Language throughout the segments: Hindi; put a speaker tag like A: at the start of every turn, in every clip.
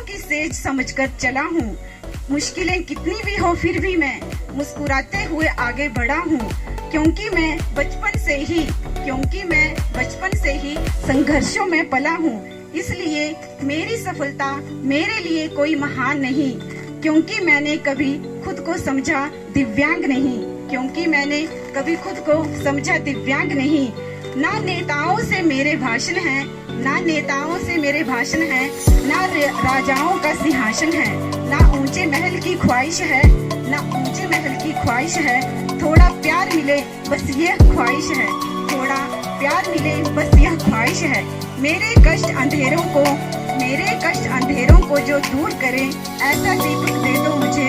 A: की सेज समझकर चला हूँ। मुश्किलें कितनी भी हो फिर भी मैं मुस्कुराते हुए आगे बढ़ा हूँ, क्योंकि मैं बचपन से ही संघर्षों में पला हूँ। इसलिए मेरी सफलता मेरे लिए कोई महान नहीं, क्योंकि मैंने कभी खुद को समझा दिव्यांग नहीं। ना नेताओं से मेरे भाषण हैं, ना राजाओं का सिंहासन है, ना ऊंचे महल की ख्वाहिश है, थोड़ा प्यार मिले बस यह ख्वाहिश है। मेरे कष्ट अंधेरों को जो दूर करे, ऐसा दीपक दे दो मुझे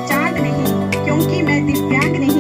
A: चांद नहीं, क्योंकि मैं दिव्यांग नहीं।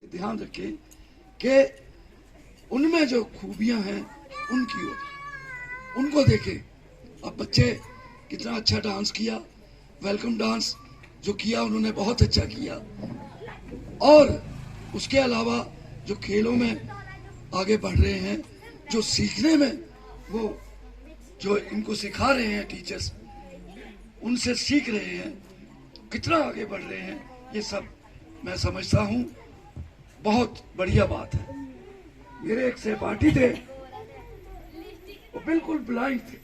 B: ध्यान रखें कि उनमें जो खूबियां हैं उनकी ओर उनको देखें। अब बच्चे कितना अच्छा डांस किया, वेलकम डांस जो किया उन्होंने बहुत अच्छा किया, और उसके अलावा जो खेलों में आगे बढ़ रहे हैं, जो सीखने में वो जो इनको सिखा रहे हैं टीचर्स, उनसे सीख रहे हैं, कितना आगे बढ़ रहे हैं, ये सब मैं समझता हूँ बहुत बढ़िया बात है। मेरे एक सहपाठी थे, वो बिल्कुल ब्लाइंड थे।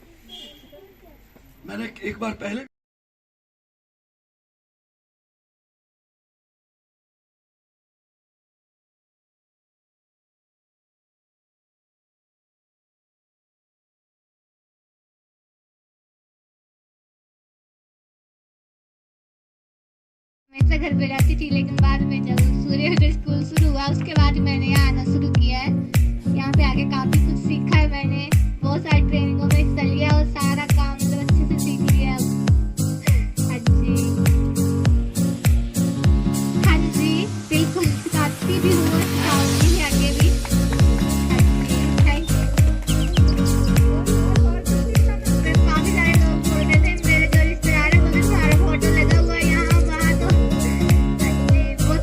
B: मैंने एक बार पहले
C: मैं घर पे रहती थी, लेकिन बाद में जब सूर्योदय स्कूल शुरू हुआ उसके बाद मैंने यहाँ आना शुरू किया है। यहाँ पे आके काफी कुछ सीखा है मैंने, बहुत सारी ट्रेनिंगों में हिस्सा लिया और सारा काम मतलब अच्छे से सीख लिया। हाँ जी बिल्कुल, सिखाती भी हूँ, सिखाऊंगी आगे भी। Thank you. काफी सारे लोग बोल रहे थे, मेरे जो रिश्तेदार है उनके सारा फोटो लगा हुआ है यहाँ वहाँ, तो बहुत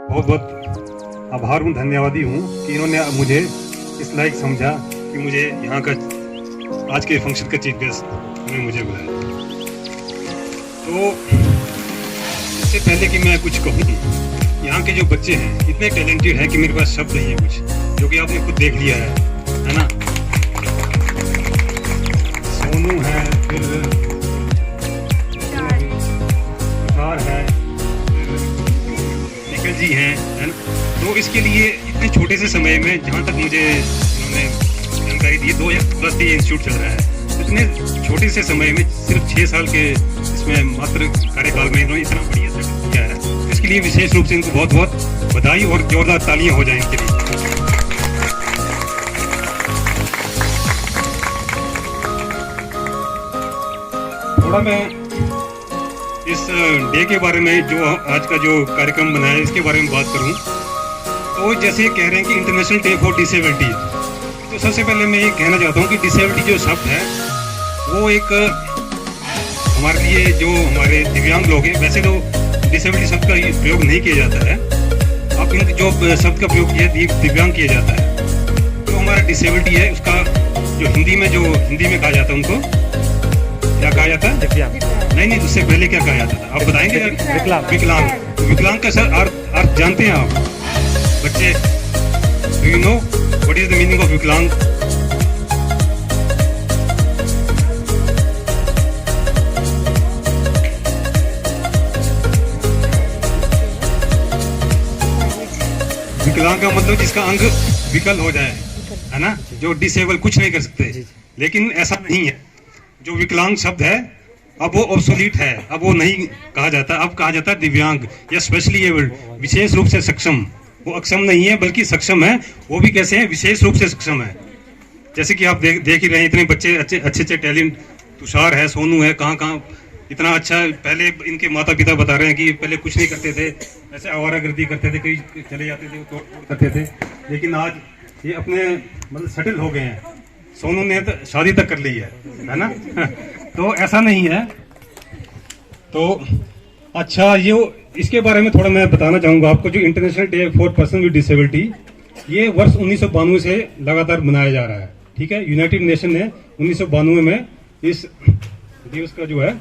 D: बहुत बहुत आभार हूँ, धन्यवादी हूँ कि इन्होंने मुझे इस लायक समझा कि मुझे यहाँ का आज के फंक्शन का चीफ गेस्ट उन्होंने मुझे बुलाया। तो इससे पहले कि मैं कुछ कहूँ, यहाँ के जो बच्चे हैं इतने टैलेंटेड हैं कि मेरे पास शब्द नहीं है कुछ, जो कि आपने खुद देख लिया है ना। सोनू है, फिर तुषार है, निखिल जी हैं, है ना। तो इसके लिए इतने छोटे से समय में, जहाँ तक मुझे उन्होंने जानकारी दी, 2 या प्लस ये इंस्टीट्यूट चल रहा है, इतने छोटे से समय में सिर्फ 6 साल के इसमें मात्र कार्यकाल में इन्होंने इतना बढ़िया सेटअप किया है। इसके लिए विशेष रूप से इनको बहुत बहुत बधाई और जोरदार तालियां हो जाएं इनके लिए। थोड़ा मैं इस डे के बारे में, जो आज का जो कार्यक्रम बनाया है, इसके बारे में बात करूं तो जैसे कह रहे हैं कि इंटरनेशनल डे फॉर डिसेबिलिटी, तो सबसे पहले मैं ये कहना चाहता हूं कि डिसेबिलिटी जो शब्द है वो एक हमारे लिए, जो हमारे दिव्यांग लोग हैं, वैसे तो डिसेबिलिटी शब्द का प्रयोग नहीं किया जाता है, अब इन जो शब्द का प्रयोग किया दिव्यांग किया जाता है। तो हमारा डिसेबिलिटी है, उसका जो हिंदी में कहा जाता है, उनको क्या कहा जाता है? नहीं, उससे पहले क्या कहा जाता था आप बताएंगे? विकलांग। विकलांग का सर अर्थ जानते हैं आप बच्चे? Do you know what is the meaning of विकलांग? विकलांग का मतलब जिसका अंग विकल हो जाए, है ना, जो डिसेबल कुछ नहीं कर सकते। लेकिन ऐसा नहीं है, जो विकलांग शब्द है अब वो ऑब्सोलीट है, अब वो नहीं कहा जाता, अब कहा जाता है दिव्यांग या स्पेशली एबल्ड, विशेष रूप से सक्षम। वो अक्षम नहीं है बल्कि सक्षम है। वो भी कैसे है? विशेष रूप से सक्षम है। जैसे कि आप देख ही रहे हैं, इतने बच्चे अच्छे टैलेंट, तुषार है, सोनू है, कहाँ इतना अच्छा। पहले इनके माता पिता बता रहे हैं कि पहले कुछ नहीं करते थे, ऐसे आवारागर्दी करते थे, कहीं चले जाते थे, तोड़ करते थे, लेकिन आज ये अपने मतलब सेटल हो गए हैं। सोनू ने तो शादी तक कर ली है ना। तो ऐसा नहीं है। तो अच्छा, ये इसके बारे में थोड़ा मैं बताना चाहूंगा आपको। जो international day for person with disability, ये वर्ष 1992 से लगातार मनाया जा रहा है, ठीक है। यूनाइटेड नेशन ने 1992 में इस दिवस का जो है,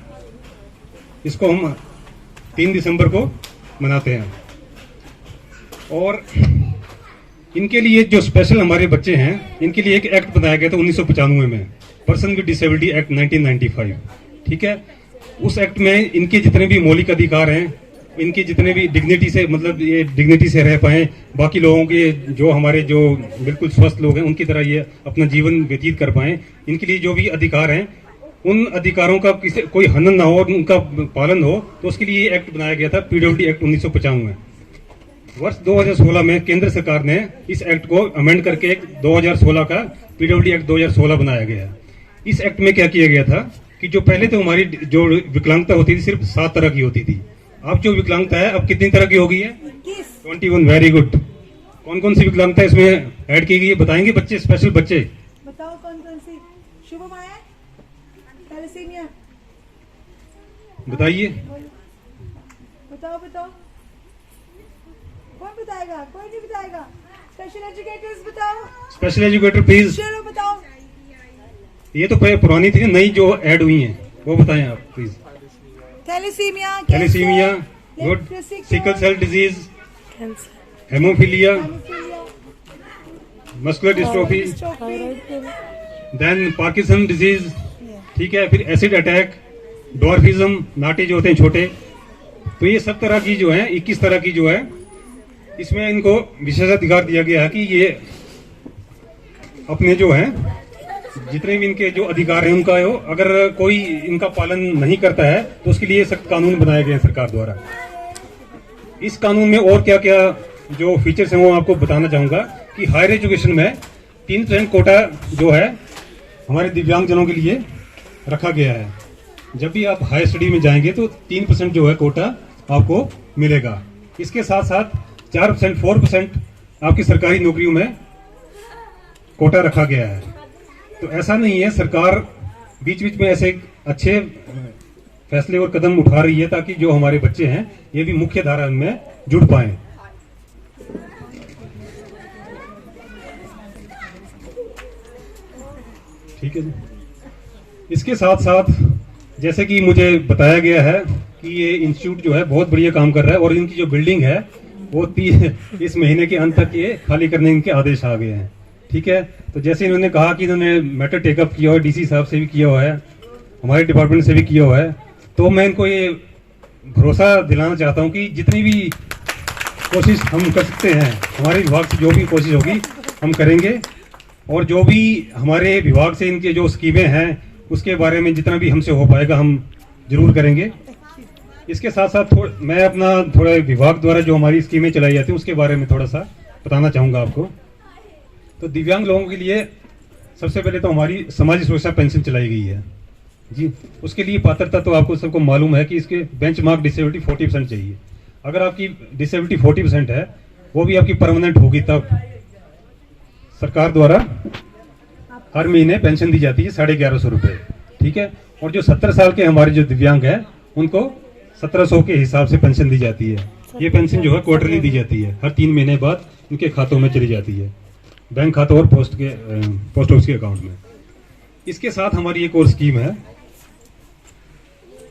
D: इसको हम 3 दिसंबर को मनाते हैं। और इनके लिए जो स्पेशल हमारे बच्चे हैं, इनके लिए एक एक्ट बनाया गया था 1995 में, पर्सन विद डिसेबिलिटी एक्ट 1995, ठीक है। उस एक्ट में इनके जितने भी मौलिक अधिकार हैं, इनके जितने भी डिग्निटी से, मतलब ये डिग्निटी से रह पाए, बाकी लोगों के, जो हमारे जो बिल्कुल स्वस्थ लोग हैं उनकी तरह ये अपना जीवन व्यतीत कर पाए, इनके लिए जो भी अधिकार हैं, उन अधिकारों का कोई हनन ना हो और उनका पालन हो, तो उसके लिए ये एक्ट बनाया गया था, पीडब्ल्यूडी एक्ट 1995 में। वर्ष 2016 में केंद्र सरकार ने इस एक्ट को अमेंड करके 2016 का पीडब्ल्यूडी एक्ट 2016 बनाया गया। इस एक्ट में क्या किया गया था कि जो पहले तो हमारी जो विकलांगता होती थी सिर्फ 7 तरह की होती थी, अब जो विकलांगता है अब कितनी तरह की हो गई है? 21। Very good. कौन कौन सी विकलांगता इसमें ऐड की गई है बताएंगे बच्चे, स्पेशल बच्चे
E: बताओ कौन कौन सी? शुभम आया? थैलेसीमिया?
D: बताइए,
E: बताओ कौन बताएगा? कोई नहीं बताएगा। स्पेशल एजुकेटर्स बताओ।
D: Special educator please.
E: चलो बताओ।
D: ये तो पुरानी थी, नई जो ऐड हुई हैं वो बताएं आप please.
E: Thalassaemia,
D: good. Sickle cell disease, haemophilia, muscular dystrophy, then Parkinson disease, ठीक है। फिर एसिड अटैक, डॉर्फिज्म, नाटे जो होते हैं छोटे। तो ये सब तरह की जो है 21 तरह की जो है, इसमें इनको विशेषाधिकार दिया गया है कि ये अपने जो है जितने भी इनके जो अधिकार हैं उनका हो, अगर कोई इनका पालन नहीं करता है तो उसके लिए सख्त कानून बनाए गए हैं सरकार द्वारा। इस कानून में और क्या क्या जो फीचर्स हैं वो आपको बताना चाहूंगा कि हायर एजुकेशन में 3% कोटा जो है हमारे दिव्यांगजनों के लिए रखा गया है। जब भी आप हायर स्टडी में जाएंगे तो 3% जो है कोटा आपको मिलेगा। इसके साथ साथ 4%, 4% आपकी सरकारी नौकरियों में कोटा रखा गया है। तो ऐसा नहीं है, सरकार बीच बीच में ऐसे अच्छे फैसले और कदम उठा रही है ताकि जो हमारे बच्चे हैं ये भी मुख्य धारा में जुड़ पाए। ठीक है जी। इसके साथ साथ जैसे कि मुझे बताया गया है कि ये इंस्टीट्यूट जो है बहुत बढ़िया काम कर रहा है और इनकी जो बिल्डिंग है वो इस महीने के अंत तक ये खाली करने के आदेश आ गए हैं। ठीक है, तो जैसे इन्होंने कहा कि इन्होंने मैटर टेकअप किया हुआ है, डीसी साहब से भी किया हुआ है, हमारे डिपार्टमेंट से भी किया हुआ है, तो मैं इनको ये भरोसा दिलाना चाहता हूँ कि जितनी भी कोशिश हम कर सकते हैं, हमारे विभाग से जो भी कोशिश होगी हम करेंगे, और जो भी हमारे विभाग से इनके जो स्कीमें हैं उसके बारे में जितना भी हमसे हो पाएगा हम जरूर करेंगे। इसके साथ साथ मैं अपना थोड़ा विभाग द्वारा जो हमारी स्कीमें चलाई जाती हैं उसके बारे में थोड़ा सा बताना चाहूँगा आपको। तो दिव्यांग लोगों के लिए सबसे पहले तो हमारी समाज सुरक्षा पेंशन चलाई गई है जी। उसके लिए पात्रता तो आपको सबको मालूम है कि इसके बेंचमार्क डिसेबिलिटी 40% चाहिए। अगर आपकी डिसेबिलिटी 40% है, वो भी आपकी परमानेंट होगी, तब सरकार द्वारा हर महीने पेंशन दी जाती है 1150 रुपये। ठीक है, और जो 70 साल के हमारे जो दिव्यांग हैं उनको 1700 के हिसाब से पेंशन दी जाती है। ये पेंशन जो है क्वार्टरली दी जाती है, हर 3 महीने बाद उनके खातों में चली जाती है, बैंक खातों और पोस्ट ऑफिस के अकाउंट में। इसके साथ हमारी एक और स्कीम है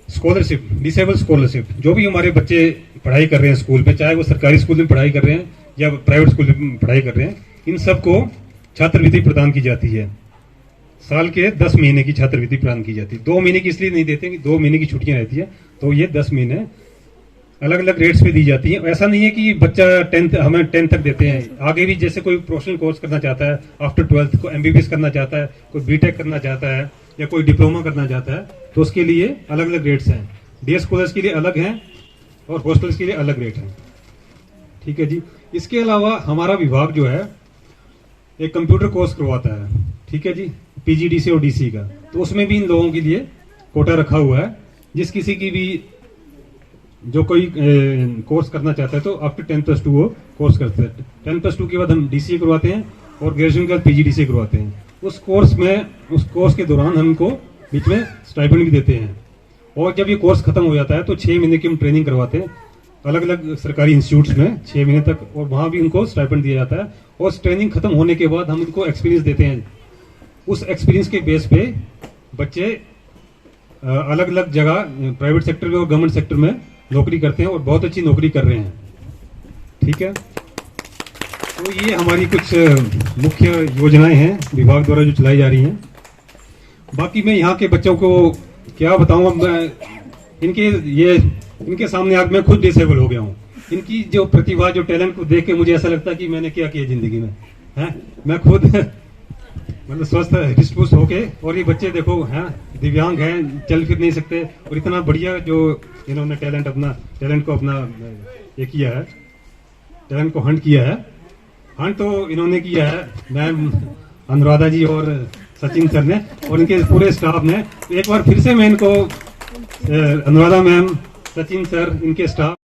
D: स्कॉलरशिप, डिसेबल स्कॉलरशिप। जो भी हमारे बच्चे पढ़ाई कर रहे हैं स्कूल में, चाहे वो सरकारी स्कूल में पढ़ाई कर रहे हैं या प्राइवेट स्कूल में पढ़ाई कर रहे हैं, इन सबको छात्रवृत्ति प्रदान की जाती है। साल के 10 महीने की छात्रवृत्ति प्रदान की जाती है। 2 महीने की इसलिए नहीं देते कि 2 महीने की छुट्टियां रहती है, तो ये 10 महीने अलग अलग रेट्स पे दी जाती है। ऐसा नहीं है कि बच्चा 10th हमें 10th तक देते हैं, आगे भी जैसे कोई प्रोफेशनल कोर्स करना चाहता है, आफ्टर 12th को MBBS करना चाहता है, कोई बीटेक करना चाहता है या कोई डिप्लोमा करना चाहता है, तो उसके लिए अलग अलग रेट्स हैं। डे स्कॉलर्स के लिए अलग हैं और हॉस्टल्स के लिए अलग रेट हैं। ठीक है जी। इसके अलावा हमारा विभाग जो है एक कंप्यूटर कोर्स करवाता है, ठीक है जी, PGDC और DC का, तो उसमें भी इन लोगों के लिए कोटा रखा हुआ है। जिस किसी की भी जो कोई कोर्स करना चाहता है तो अप टू 10+2 वो कोर्स करते हैं। 10+2 के बाद हम DCA करवाते हैं और ग्रेजुएशन के बाद PGDCA करवाते हैं। उस कोर्स के दौरान हम इनको बीच में स्टाइपेंड भी देते हैं, और जब ये कोर्स खत्म हो जाता है तो 6 महीने की हम ट्रेनिंग करवाते हैं अलग अलग सरकारी इंस्टीट्यूट्स में 6 महीने तक, और वहाँ भी उनको स्टाइपेंड दिया जाता है। और ट्रेनिंग खत्म होने के बाद हम इनको एक्सपीरियंस देते हैं। उस एक्सपीरियंस के बेस पे बच्चे अलग अलग जगह प्राइवेट सेक्टर में और गवर्नमेंट सेक्टर में नौकरी करते हैं और बहुत अच्छी नौकरी कर रहे हैं। ठीक है, तो ये हमारी कुछ मुख्य योजनाएं हैं विभाग द्वारा जो चलाई जा रही हैं। बाकी मैं यहाँ के बच्चों को क्या बताऊँ, इनके सामने आज मैं खुद डिसेबल हो गया हूँ। इनकी जो प्रतिभा, जो टैलेंट को देख के मुझे ऐसा लगता है कि मैंने क्या किया जिंदगी में, है। मैं खुद मतलब स्वस्थ हृष्ट-पुष्ट होके, और ये बच्चे देखो हैं दिव्यांग हैं, चल फिर नहीं सकते, और इतना बढ़िया जो इन्होंने टैलेंट को अपना ये किया है, टैलेंट को हंट किया है। हंट तो इन्होंने किया है मैम अनुराधा जी और सचिन सर ने और इनके पूरे स्टाफ ने। एक बार फिर से मैं इनको अनुराधा मैम, सचिन सर, इनके स्टाफ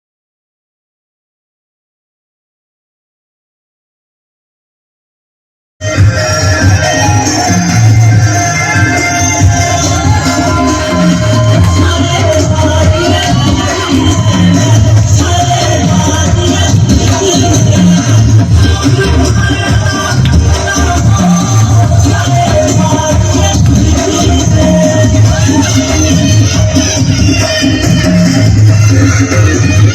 F: Thank you.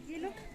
E: ये लोग